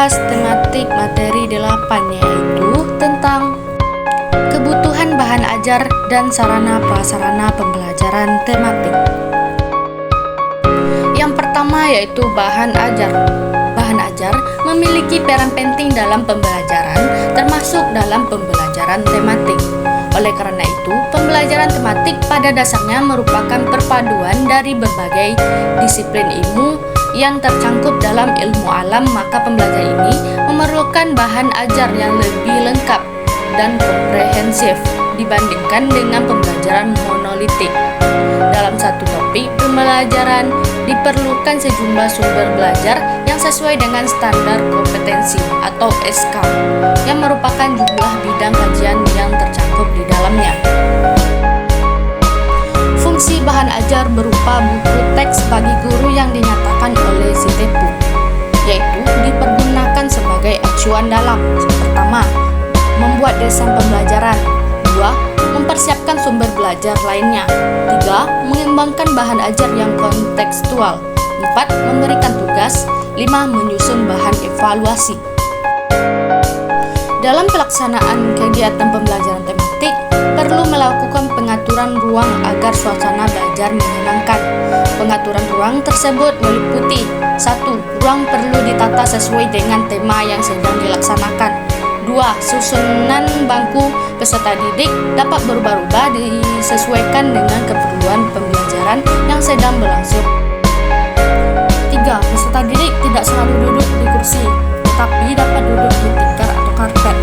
membahas tematik materi 8, yaitu tentang kebutuhan bahan ajar dan sarana prasarana pembelajaran tematik. Yang pertama yaitu bahan ajar. Bahan ajar memiliki peran penting dalam pembelajaran, termasuk dalam pembelajaran tematik. Oleh karena itu, pembelajaran tematik pada dasarnya merupakan perpaduan dari berbagai disiplin ilmu yang tercangkup dalam ilmu alam, maka pembelajar ini memerlukan bahan ajar yang lebih lengkap dan komprehensif dibandingkan dengan pembelajaran monolitik. Dalam satu topik pembelajaran diperlukan sejumlah sumber belajar yang sesuai dengan standar kompetensi atau SK yang merupakan jumlah bidang kajian yang tercakup di dalamnya. Fungsi bahan ajar berupa buku teks bagi guru yang dinyatakan oleh Sitepu, yaitu dipergunakan sebagai acuan dalam pertama, membuat desain pembelajaran, 2. mempersiapkan sumber belajar lainnya, 3. mengembangkan bahan ajar yang kontekstual, 4. memberikan tugas, 5. menyusun bahan evaluasi. Dalam pelaksanaan kegiatan pembelajaran tematik, perlu melakukan pengaturan ruang agar suasana belajar menyenangkan. Pengaturan ruang tersebut meliputi 1. Ruang perlu ditata sesuai dengan tema yang sedang dilaksanakan. 2. Susunan bangku peserta didik dapat berubah-ubah disesuaikan dengan keperluan pembelajaran yang sedang berlangsung. 3. Peserta didik tidak selalu duduk di kursi, tetapi dapat duduk di tikar atau karpet.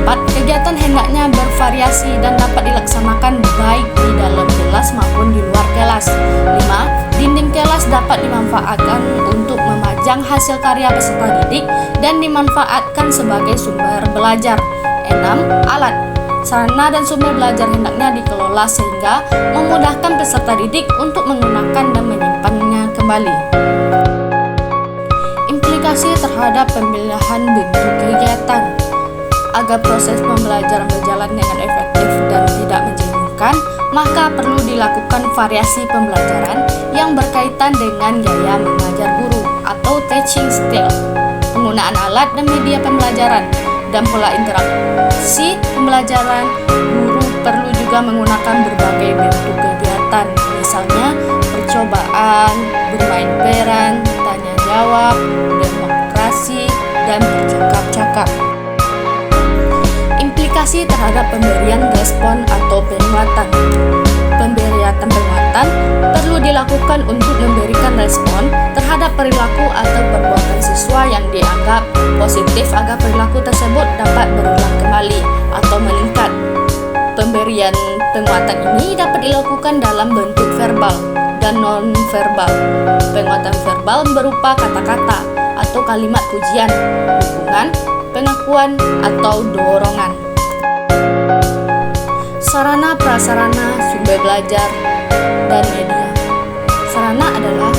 4. Kegiatan hendaknya bervariasi dan dapat dilaksanakan baik di dalam kelas maupun di luar kelas. 5. Dinding kelas dapat dimanfaatkan untuk memajang hasil karya peserta didik dan dimanfaatkan sebagai sumber belajar. 6. Alat, sarana dan sumber belajar hendaknya dikelola sehingga memudahkan peserta didik untuk menggunakan dan menyimpannya kembali. Implikasi terhadap pemilihan bentuk kegiatan. Agar proses pembelajaran berjalan dengan efektif dan tidak menjenuhkan, maka perlu dilakukan variasi pembelajaran yang berkaitan dengan gaya mengajar guru atau teaching style, penggunaan alat dan media pembelajaran, dan pola interaksi pembelajaran. Guru perlu juga menggunakan berbagai bentuk kegiatan, misalnya percobaan, bermain peran, tanya jawab, demonstrasi, dan bercakap-cakap. Implikasi terhadap pemberian respon atau penguatan. Pemberian penguatan perlu dilakukan untuk memberikan respon terhadap perilaku atau perbuatan siswa yang dianggap positif agar perilaku tersebut dapat berulang kembali atau meningkat. Pemberian penguatan ini dapat dilakukan dalam bentuk verbal dan non-verbal. Penguatan verbal berupa kata-kata atau kalimat pujian, dukungan, pengakuan, atau dorongan. Sarana prasarana sumber belajar dan media. Sarana adalah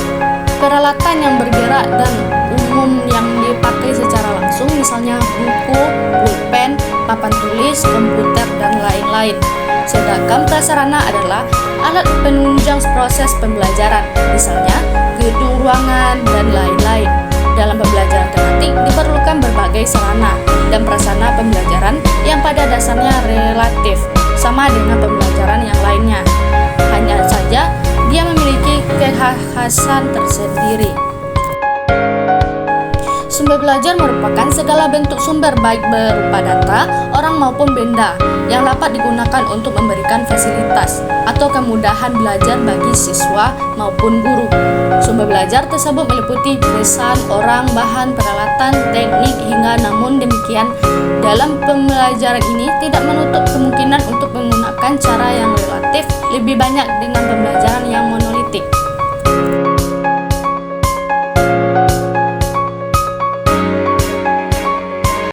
peralatan yang bergerak dan umum yang dipakai secara langsung, misalnya buku, pulpen, papan tulis, komputer, dan lain-lain. Sedangkan prasarana adalah alat penunjang proses pembelajaran, misalnya gedung ruangan, dan lain-lain. Dalam pembelajaran tematik diperlukan berbagai sarana dan prasarana pembelajaran yang pada dasarnya relatif sama dengan pembelajaran yang lainnya. Hanya saja dia memiliki kekhasan tersendiri. Sumber belajar merupakan segala bentuk sumber baik berupa data, orang maupun benda yang dapat digunakan untuk memberikan fasilitas atau kemudahan belajar bagi siswa maupun guru. Sumber belajar tersebut meliputi desain, orang, bahan, peralatan, teknik, hingga namun demikian dalam pembelajaran ini tidak menutup kemungkinan untuk menggunakan cara yang relatif lebih banyak dengan pembelajaran